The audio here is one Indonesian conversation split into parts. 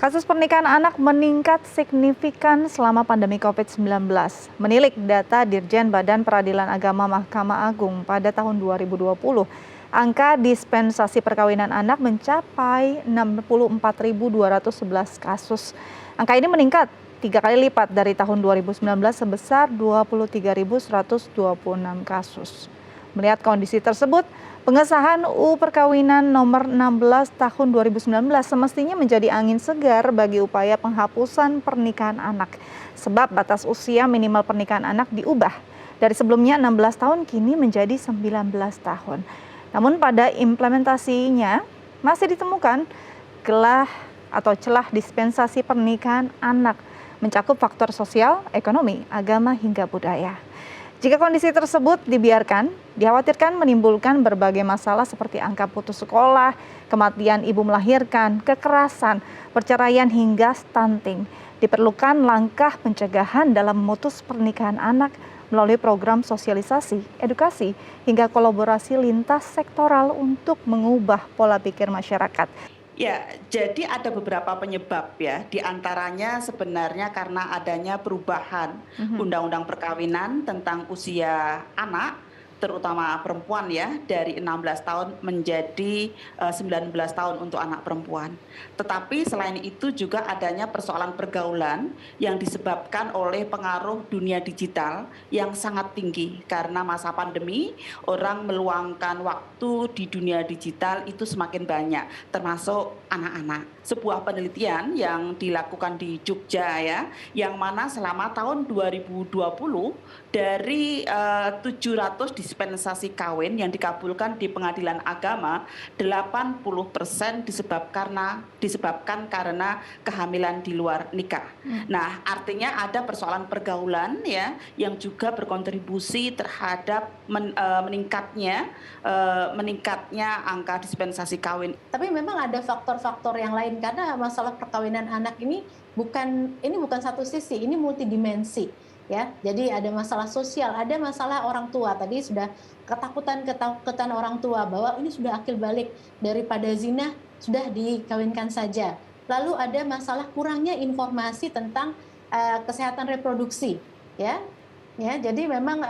Kasus pernikahan anak meningkat signifikan selama pandemi COVID-19. Menilik data Dirjen Badan Peradilan Agama Mahkamah Agung pada tahun 2020, angka dispensasi perkawinan anak mencapai 64.211 kasus. Angka ini meningkat 3 kali lipat dari tahun 2019 sebesar 23.126 kasus. Melihat kondisi tersebut, pengesahan UU Perkawinan nomor 16 tahun 2019 semestinya menjadi angin segar bagi upaya penghapusan pernikahan anak. Sebab batas usia minimal pernikahan anak diubah dari sebelumnya 16 tahun kini menjadi 19 tahun. Namun pada implementasinya masih ditemukan celah dispensasi pernikahan anak mencakup faktor sosial, ekonomi, agama hingga budaya. Jika kondisi tersebut dibiarkan, dikhawatirkan menimbulkan berbagai masalah seperti angka putus sekolah, kematian ibu melahirkan, kekerasan, perceraian hingga stunting. Diperlukan langkah pencegahan dalam memutus pernikahan anak melalui program sosialisasi, edukasi, hingga kolaborasi lintas sektoral untuk mengubah pola pikir masyarakat. Ya, jadi ada beberapa penyebab ya, di antaranya sebenarnya karena adanya perubahan Undang-Undang Perkawinan tentang usia anak, terutama perempuan ya, dari 16 tahun menjadi 19 tahun untuk anak perempuan. Tetapi selain itu juga adanya persoalan pergaulan yang disebabkan oleh pengaruh dunia digital yang sangat tinggi. Karena masa pandemi, orang meluangkan waktu di dunia digital itu semakin banyak, termasuk anak-anak. Sebuah penelitian yang dilakukan di Jogja ya, yang mana selama tahun 2020 dari 700 dispensasi kawin yang dikabulkan di Pengadilan Agama, 80% disebabkan karena kehamilan di luar nikah. Nah, artinya ada persoalan pergaulan ya yang juga berkontribusi terhadap meningkatnya angka dispensasi kawin. Tapi memang ada faktor-faktor yang lain karena masalah perkawinan anak ini bukan satu sisi, ini multidimensi. Ya, jadi ada masalah sosial, ada masalah orang tua. Tadi sudah ketakutan orang tua bahwa ini sudah akil balik, daripada zina sudah dikawinkan saja. Lalu ada masalah kurangnya informasi tentang kesehatan reproduksi, ya. Ya, jadi memang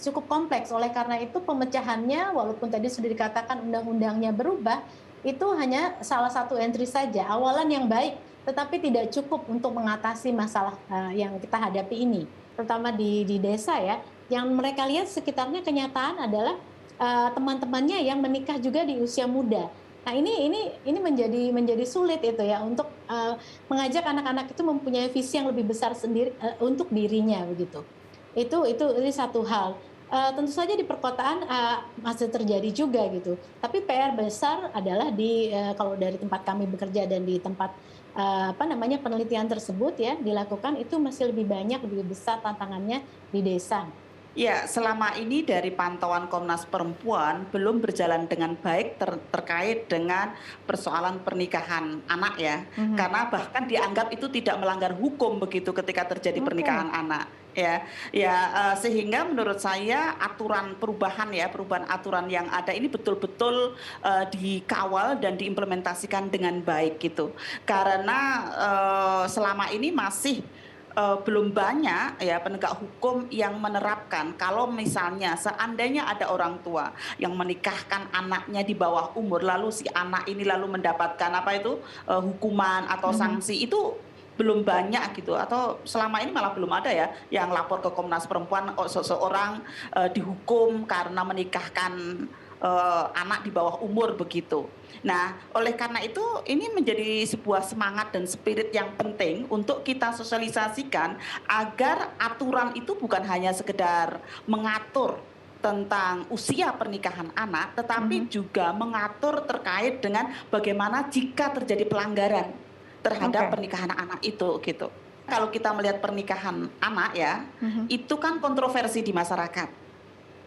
cukup kompleks. Oleh karena itu pemecahannya, walaupun tadi sudah dikatakan undang-undangnya berubah, itu hanya salah satu entry saja, awalan yang baik, tetapi tidak cukup untuk mengatasi masalah yang kita hadapi ini, terutama di desa ya. Yang mereka lihat sekitarnya kenyataan adalah teman-temannya yang menikah juga di usia muda. Nah ini menjadi sulit itu ya untuk mengajak anak-anak itu mempunyai visi yang lebih besar sendiri untuk dirinya begitu. Ini satu hal. Tentu saja di perkotaan masih terjadi juga gitu. Tapi PR besar adalah kalau dari tempat kami bekerja dan di tempat penelitian tersebut ya dilakukan, itu masih lebih besar tantangannya di desa. Ya, selama ini dari pantauan Komnas Perempuan belum berjalan dengan baik terkait dengan persoalan pernikahan anak ya. Karena bahkan dianggap itu tidak melanggar hukum begitu ketika terjadi pernikahan anak. Sehingga menurut saya perubahan aturan yang ada ini betul-betul dikawal dan diimplementasikan dengan baik gitu. Karena selama ini masih belum banyak ya penegak hukum yang menerapkan kalau misalnya seandainya ada orang tua yang menikahkan anaknya di bawah umur, lalu si anak ini lalu mendapatkan hukuman atau sanksi, itu belum banyak gitu, atau selama ini malah belum ada ya yang lapor ke Komnas Perempuan seseorang dihukum karena menikahkan anak di bawah umur begitu. Nah, oleh karena itu ini menjadi sebuah semangat dan spirit yang penting untuk kita sosialisasikan agar aturan itu bukan hanya sekedar mengatur tentang usia pernikahan anak, tetapi juga mengatur terkait dengan bagaimana jika terjadi pelanggaran terhadap pernikahan anak itu gitu. Kalau kita melihat pernikahan anak ya, itu kan kontroversi di masyarakat.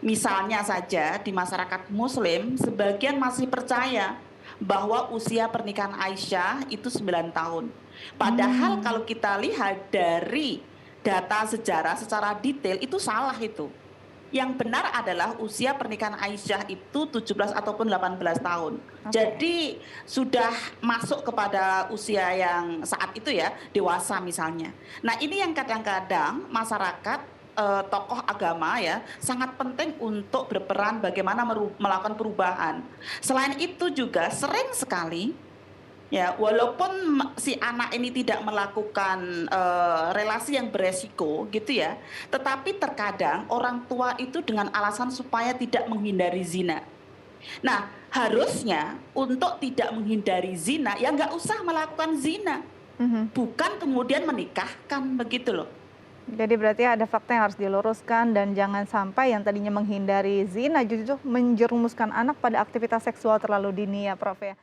Misalnya saja di masyarakat Muslim, sebagian masih percaya bahwa usia pernikahan Aisyah itu 9 tahun. Padahal kalau kita lihat dari data sejarah secara detail itu salah itu. Yang benar adalah usia pernikahan Aisyah itu 17 ataupun 18 tahun. Oke. Jadi sudah masuk kepada usia yang saat itu ya, dewasa misalnya. Nah, ini yang kadang-kadang masyarakat, tokoh agama ya, sangat penting untuk berperan bagaimana melakukan perubahan. Selain itu juga sering sekali ya, walaupun si anak ini tidak melakukan relasi yang beresiko gitu ya, tetapi terkadang orang tua itu dengan alasan supaya tidak menghindari zina. Nah, harusnya untuk tidak menghindari zina ya nggak usah melakukan zina, Mhm. bukan kemudian menikahkan begitu loh. Jadi berarti ada fakta yang harus diluruskan dan jangan sampai yang tadinya menghindari zina justru menjerumuskan anak pada aktivitas seksual terlalu dini ya Prof ya.